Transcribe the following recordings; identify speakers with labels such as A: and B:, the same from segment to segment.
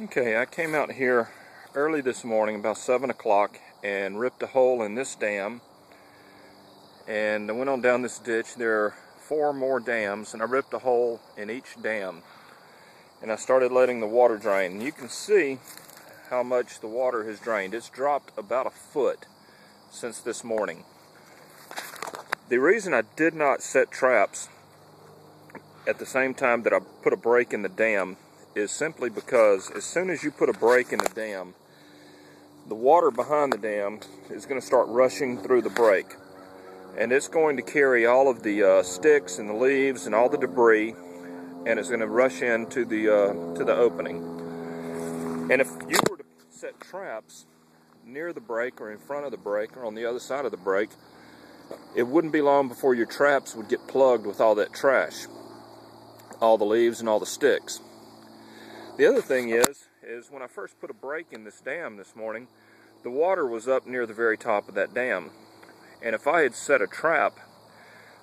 A: Okay, I came out here early this morning, about 7 o'clock, and ripped a hole in this dam. And I went on down this ditch. There are 4 more dams, and I ripped a hole in each dam. And I started letting the water drain. And you can see how much the water has drained. It's dropped about a foot since this morning. The reason I did not set traps at the same time that I put a break in the dam is simply because as soon as you put a break in the dam, the water behind the dam is going to start rushing through the break, and it's going to carry all of the sticks and the leaves and all the debris, and it's going to rush into the opening. And if you were to set traps near the break or in front of the break or on the other side of the break, it wouldn't be long before your traps would get plugged with all that trash, all the leaves and all the sticks. The other thing is when I first put a break in this dam this morning, the water was up near the very top of that dam. And if I had set a trap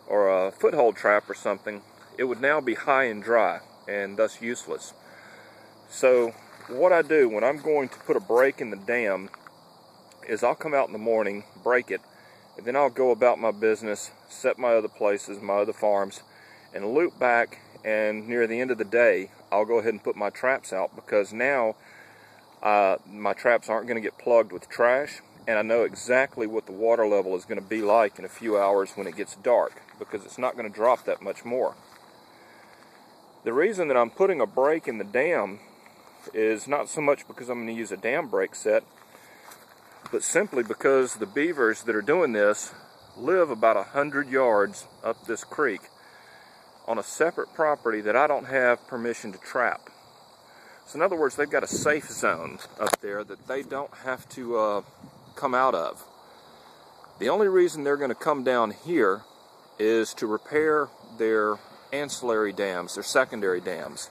A: or a foothold trap or something, it would now be high and dry and thus useless. So what I do when I'm going to put a break in the dam is I'll come out in the morning, break it, and then I'll go about my business, set my other places, my other farms, and loop back, and near the end of the day I'll go ahead and put my traps out, because now my traps aren't going to get plugged with trash, and I know exactly what the water level is going to be like in a few hours when it gets dark, because it's not going to drop that much more. The reason that I'm putting a break in the dam is not so much because I'm going to use a dam break set, but simply because the beavers that are doing this live about 100 yards up this creek on a separate property that I don't have permission to trap. So in other words, they've got a safe zone up there that they don't have to come out of. The only reason they're going to come down here is to repair their ancillary dams, their secondary dams.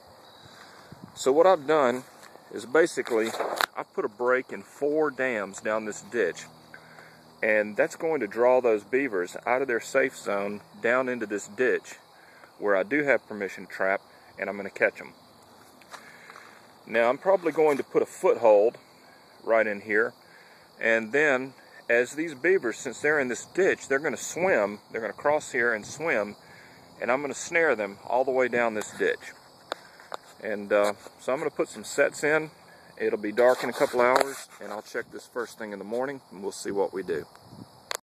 A: So what I've done is basically I've put a break in 4 dams down this ditch, and that's going to draw those beavers out of their safe zone down into this ditch where I do have permission to trap, and I'm going to catch them. Now I'm probably going to put a foothold right in here, and then as these beavers, since they're in this ditch, they're going to swim, they're going to cross here and swim, and I'm going to snare them all the way down this ditch. And so I'm going to put some sets in. It'll be dark in a couple hours, and I'll check this first thing in the morning, and we'll see what we do.